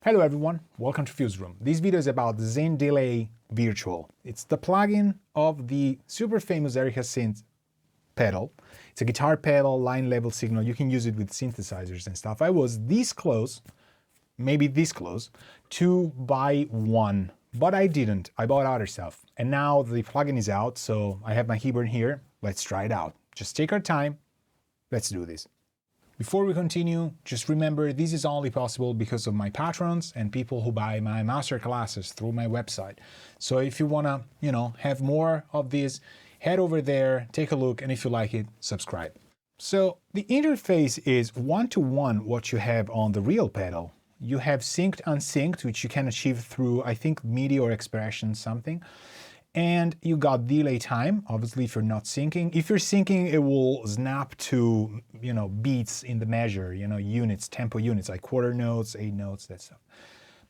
Hello everyone, welcome to Fuse Room. This video is about Zen Delay Virtual. It's the plugin of the super famous Erica Synth pedal. It's a guitar pedal, line level signal. You can use it with synthesizers and stuff. I was this close, maybe this close, to buy one, but I didn't. I bought other stuff. And now the plugin is out, so I have my keyboard here. Let's try it out. Just take our time. Let's do this. Before we continue, just remember this is only possible because of my patrons and people who buy my masterclasses through my website. So if you wanna, have more of this, head over there, take a look, and if you like it, subscribe. So the interface is one-to-one what you have on the real pedal. You have synced, unsynced, which you can achieve through, I think, MIDI or expression something. And you got delay time, obviously, if you're not syncing. If you're syncing, it will snap to, beats in the measure, units, tempo units, like quarter notes, 8 notes, that stuff.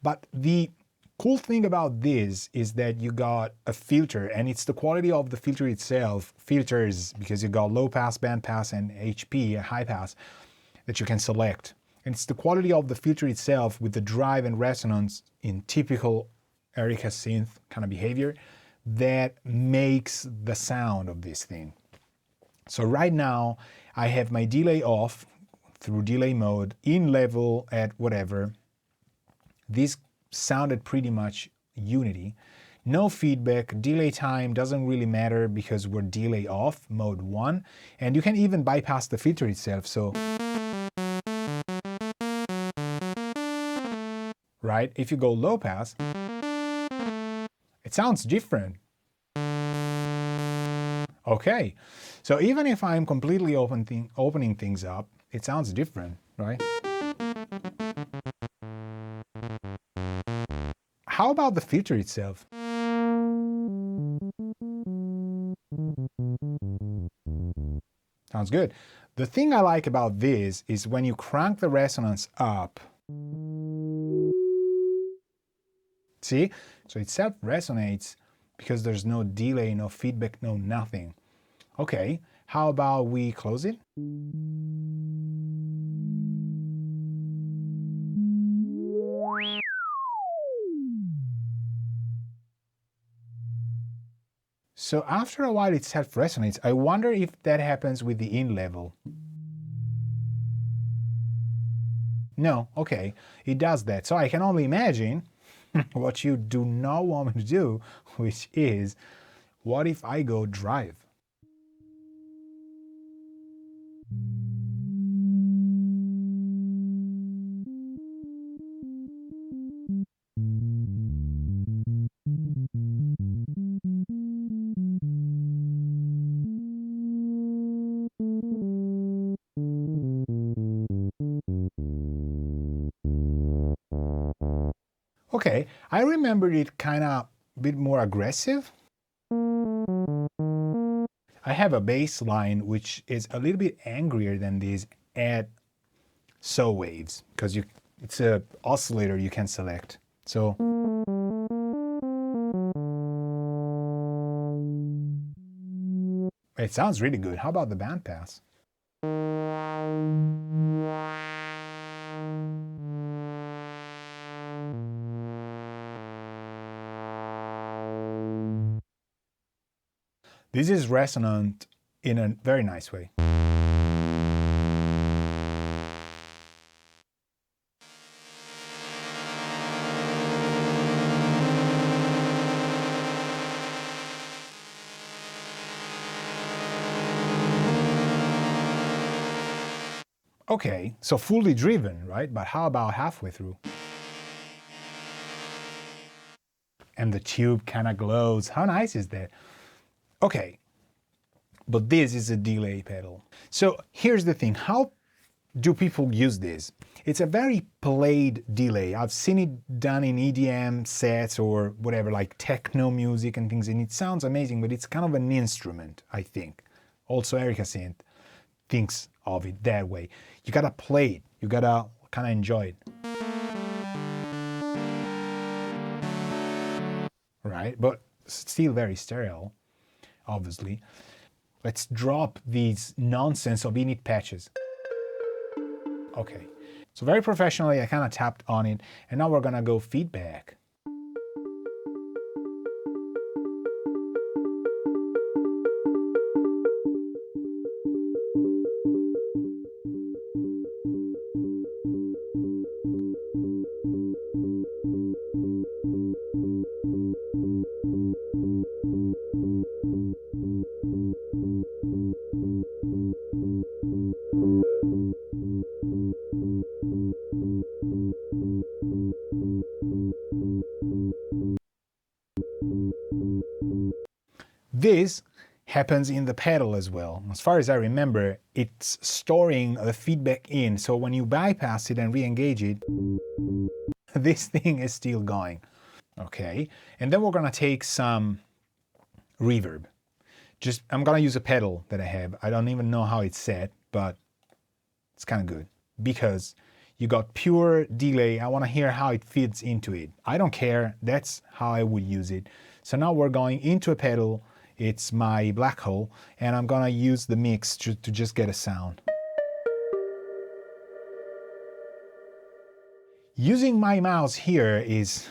But the cool thing about this is that you got a filter, and it's the quality of the filter itself, filters, because you got low pass, band pass, and HP, a high pass, that you can select. And it's the quality of the filter itself with the drive and resonance in typical Erica Synth kind of behavior that makes the sound of this thing. So right now I have my delay off through delay mode, in level at whatever. This sounded pretty much unity. No feedback, delay time doesn't really matter because we're delay off, mode 1, and you can even bypass the filter itself, so right, if you go low pass, it sounds different. Okay, so even if I'm completely opening things up, it sounds different, right? How about the filter itself? Sounds good. The thing I like about this is when you crank the resonance up, see? So it self-resonates because there's no delay, no feedback, no nothing. Okay, how about we close it? So after a while it self-resonates. I wonder if that happens with the in level. No, okay, it does that. So I can only imagine what you do not want me to do, which is, what if I go drive? Okay, I remembered it kind of a bit more aggressive. I have a bass line which is a little bit angrier than this at saw waves, because it's a oscillator you can select. So it sounds really good. How about the band pass? This is resonant in a very nice way. Okay, so fully driven, right? But how about halfway through? And the tube kind of glows. How nice is that? Okay, but this is a delay pedal. So here's the thing, how do people use this? It's a very played delay. I've seen it done in EDM sets or whatever, like techno music and things, and it sounds amazing, but it's kind of an instrument, I think. Also Erica Synth thinks of it that way. You gotta play it, you gotta kind of enjoy it. Right, but still very sterile, obviously. Let's drop these nonsense of init patches. Okay, So very professionally, I kind of tapped on it, and now we're gonna go feedback. This happens in the pedal as well. As far as I remember, it's storing the feedback in, so when you bypass it and re-engage it, this thing is still going. Okay, and then we're gonna take some reverb. I'm gonna use a pedal that I have. I don't even know how it's set, but it's kind of good because you got pure delay. I wanna hear how it fits into it. I don't care, that's how I would use it. So now we're going into a pedal. It's my black hole, and I'm gonna use the mix to just get a sound. Using my mouse here is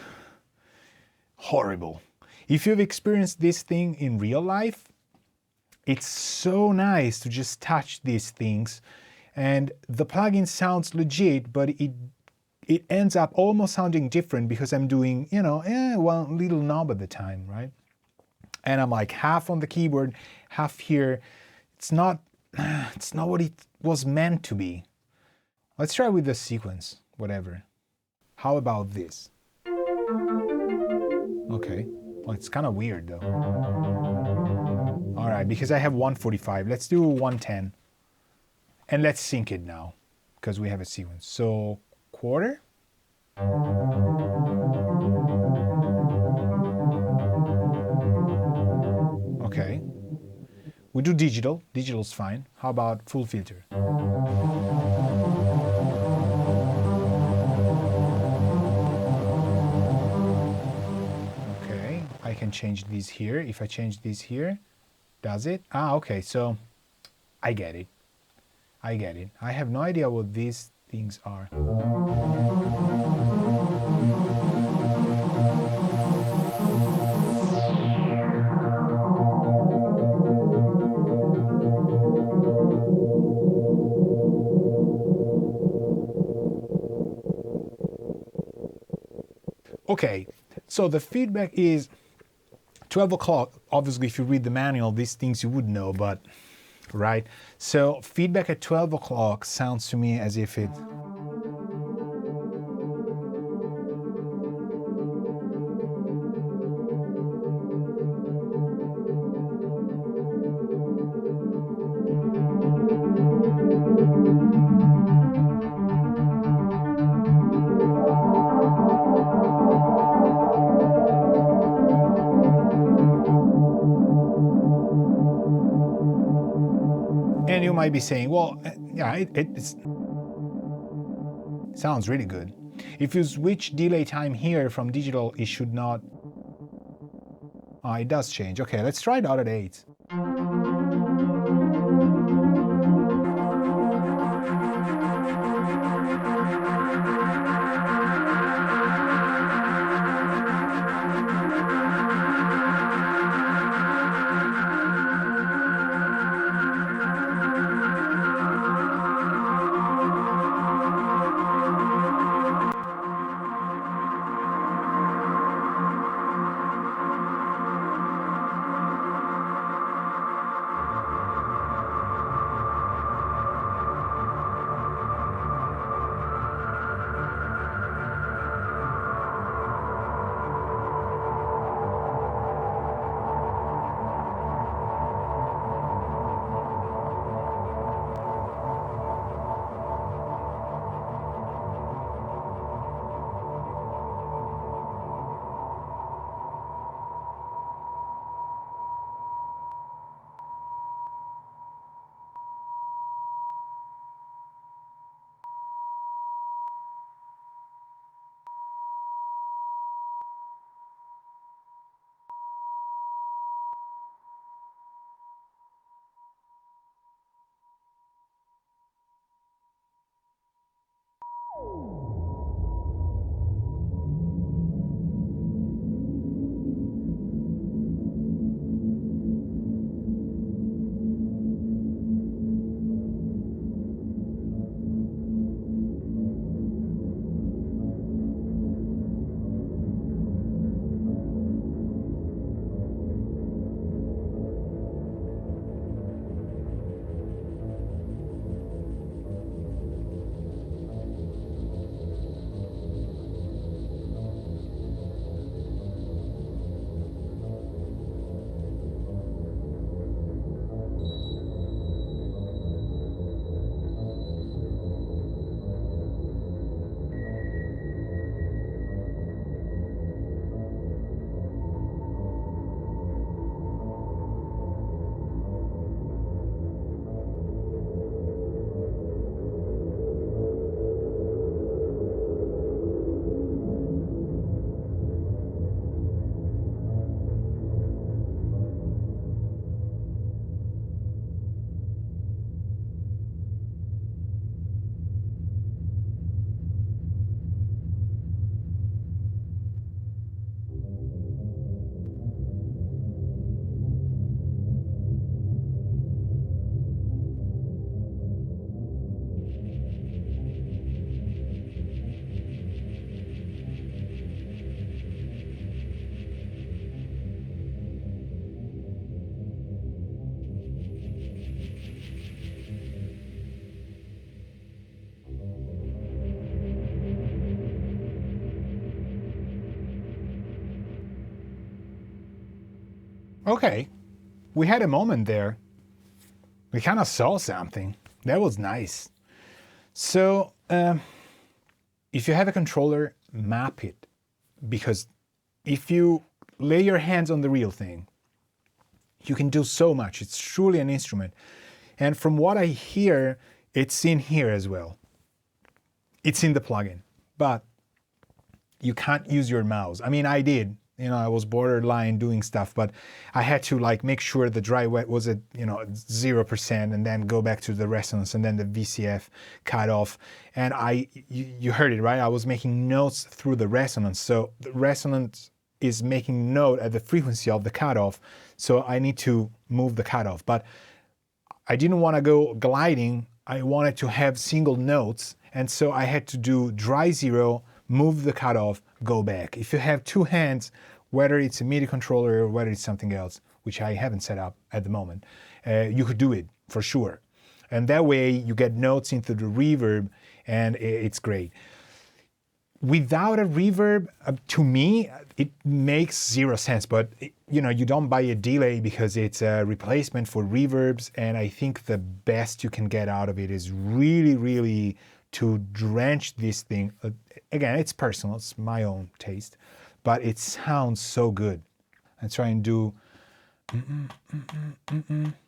horrible. If you've experienced this thing in real life, it's so nice to just touch these things, and the plugin sounds legit, but it ends up almost sounding different because I'm doing, one little knob at the time, right? And I'm like half on the keyboard, half here. It's not what it was meant to be. Let's try with the sequence, whatever. How about this? Okay, well, it's kind of weird though. All right, because I have 145, let's do 110. And let's sync it now, because we have a sequence. So, quarter. Okay. We do digital. Digital's fine. How about full filter? Okay. I can change these here. If I change these here, does it? Ah, okay. So I get it. I get it. I have no idea what these things are. Okay, so the feedback is 12 o'clock. Obviously, if you read the manual, these things you would know, but, right? So feedback at 12 o'clock sounds to me as if it... And you might be saying, well, yeah, it sounds really good. If you switch delay time here from digital, it should not... it does change. Okay, let's try it out at 8. Okay, we had a moment there. We kind of saw something. That was nice. So, if you have a controller, map it. Because if you lay your hands on the real thing, you can do so much. It's truly an instrument. And from what I hear, it's in here as well. It's in the plugin, but you can't use your mouse. I mean, I did. I was borderline doing stuff, but I had to like make sure the dry wet was at 0% and then go back to the resonance and then the VCF cut off. And you heard it, right? I was making notes through the resonance. So the resonance is making note at the frequency of the cutoff. So I need to move the cutoff. But I didn't want to go gliding. I wanted to have single notes. And so I had to do dry zero, move the cutoff, go back. If you have two hands, whether it's a MIDI controller or whether it's something else, which I haven't set up at the moment, you could do it for sure. And that way you get notes into the reverb and it's great. Without a reverb, to me, it makes zero sense, but you don't buy a delay because it's a replacement for reverbs, and I think the best you can get out of it is really, really to drench this thing. Again, it's personal, it's my own taste, but it sounds so good. I try and do,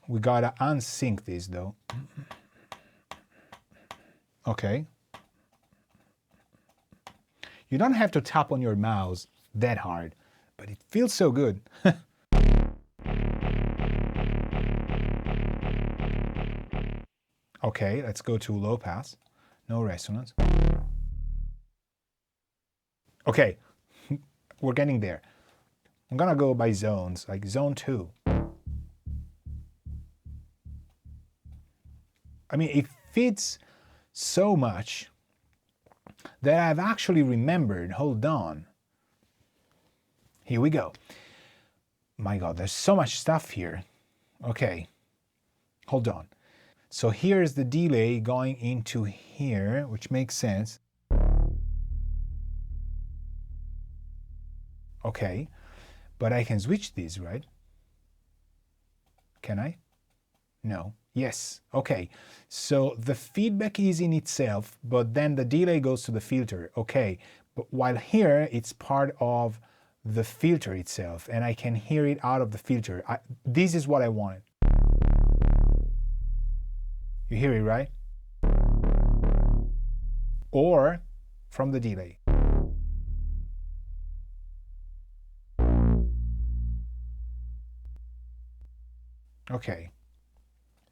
we gotta unsync this though. Okay. You don't have to tap on your mouse that hard, but it feels so good. Okay, let's go to low pass. No resonance. Okay, we're getting there. I'm gonna go by zones, like zone 2. I mean, it fits so much that I've actually remembered. Hold on. Here we go. My God, there's so much stuff here. Okay, hold on. So here's the delay going into here, which makes sense. Okay, but I can switch these, right? Can I? No. Yes. Okay. So the feedback is in itself, but then the delay goes to the filter. Okay. But while here, it's part of the filter itself, and I can hear it out of the filter. This is what I wanted. You hear it, right? Or from the delay. Okay.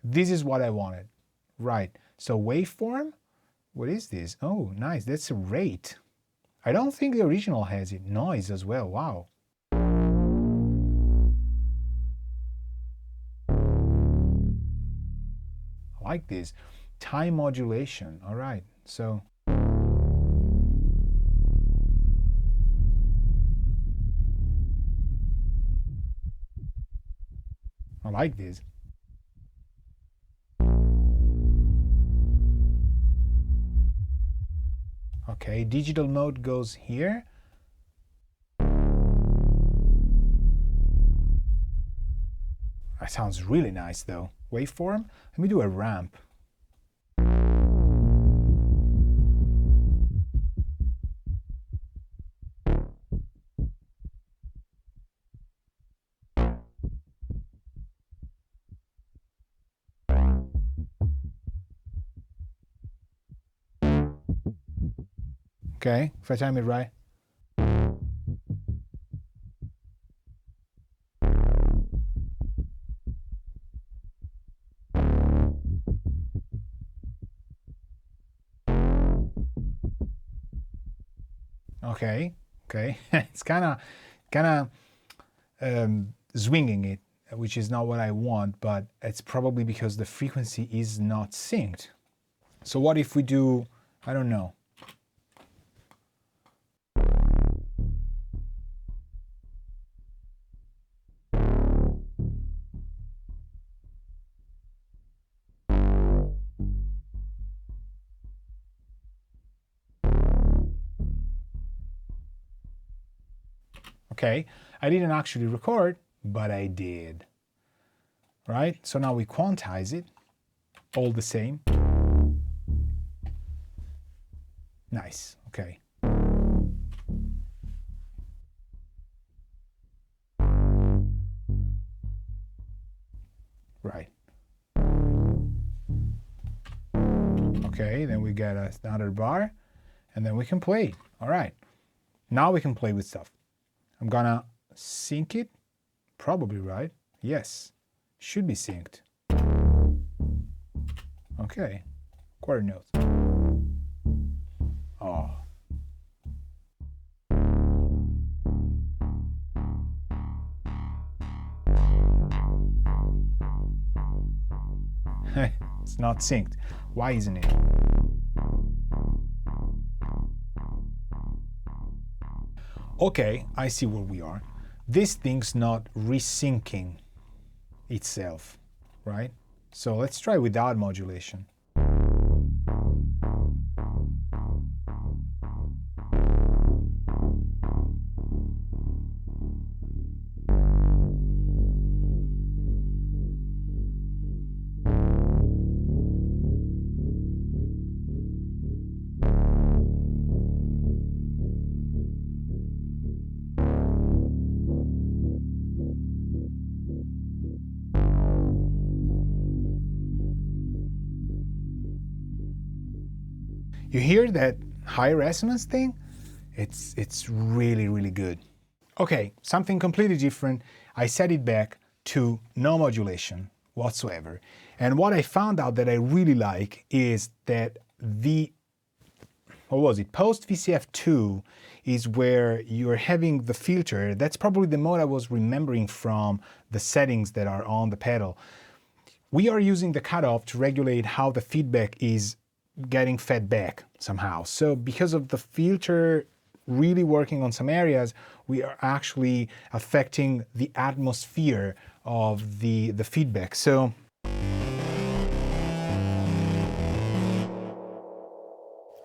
This is what I wanted. Right. So waveform? What is this? Oh, nice. That's a rate. I don't think the original has it. Noise as well. Wow. I like this. Time modulation. All right. So I like this. Okay, digital mode goes here. That sounds really nice though. Waveform. Let me do a ramp. Okay, if I time it right. Okay, okay. It's kind of swinging it, which is not what I want, but it's probably because the frequency is not synced. So what if we do, I don't know. Okay, I didn't actually record, but I did. Right? So now we quantize it, all the same. Nice, okay. Right. Okay, then we get another bar, and then we can play. All right. Now we can play with stuff. I'm gonna sync it. Probably right. Yes. Should be synced. Okay. Quarter notes. Oh. It's not synced. Why isn't it? Okay, I see where we are. This thing's not resyncing itself, right? So let's try without modulation. You hear that high resonance thing? It's really, really good. Okay, something completely different. I set it back to no modulation whatsoever. And what I found out that I really like is that post VCF2 is where you're having the filter. That's probably the mode I was remembering from the settings that are on the pedal. We are using the cutoff to regulate how the feedback is getting fed back somehow. So because of the filter really working on some areas, we are actually affecting the atmosphere of the feedback. So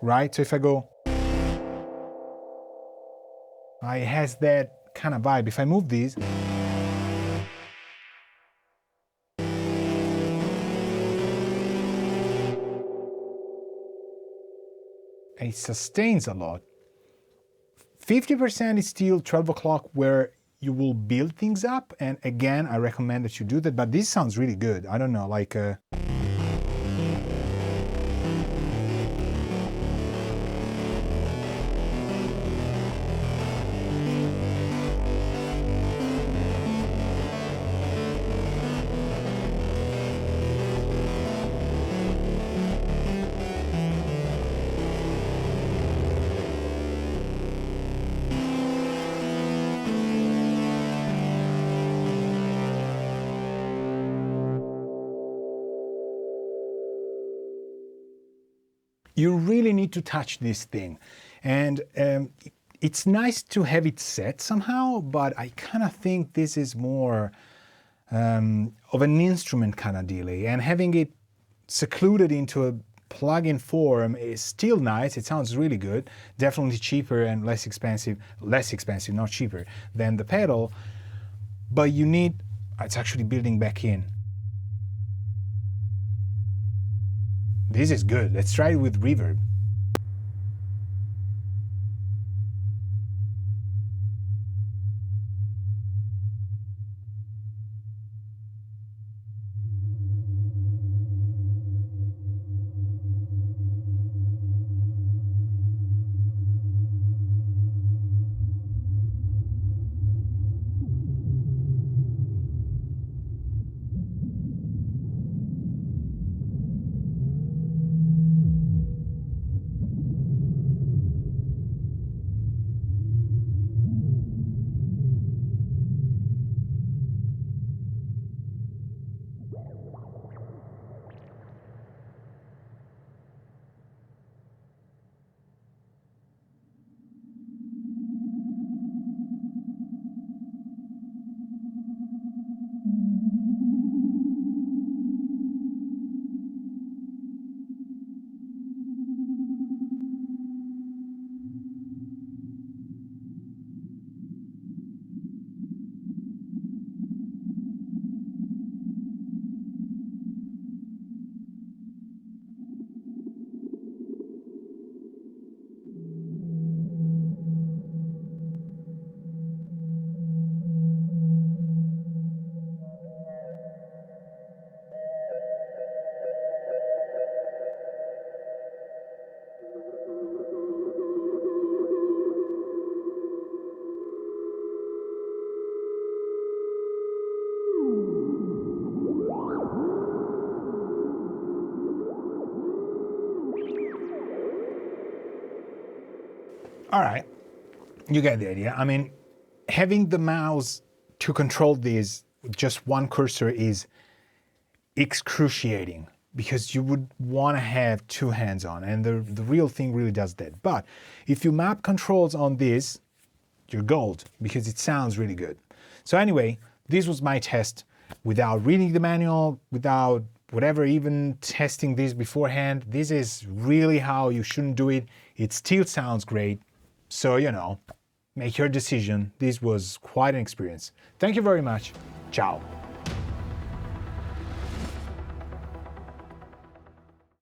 right, so if I go, it has that kind of vibe. If I move these, it sustains a lot. 50% is still 12 o'clock where you will build things up. And again, I recommend that you do that, but this sounds really good. I don't know, like you really need to touch this thing. And it's nice to have it set somehow, but I kind of think this is more of an instrument kind of delay. And having it secluded into a plug-in form is still nice. It sounds really good. Definitely cheaper and less expensive, not cheaper, than the pedal. But you need, it's actually building back in. This is good. Let's try it with reverb. All right, you get the idea. I mean, having the mouse to control this with just one cursor is excruciating because you would want to have two hands on, and the real thing really does that. But if you map controls on this, you're gold because it sounds really good. So anyway, this was my test without reading the manual, without whatever, even testing this beforehand. This is really how you shouldn't do it. It still sounds great. So, you know, make your decision. This was quite an experience. Thank you very much. Ciao.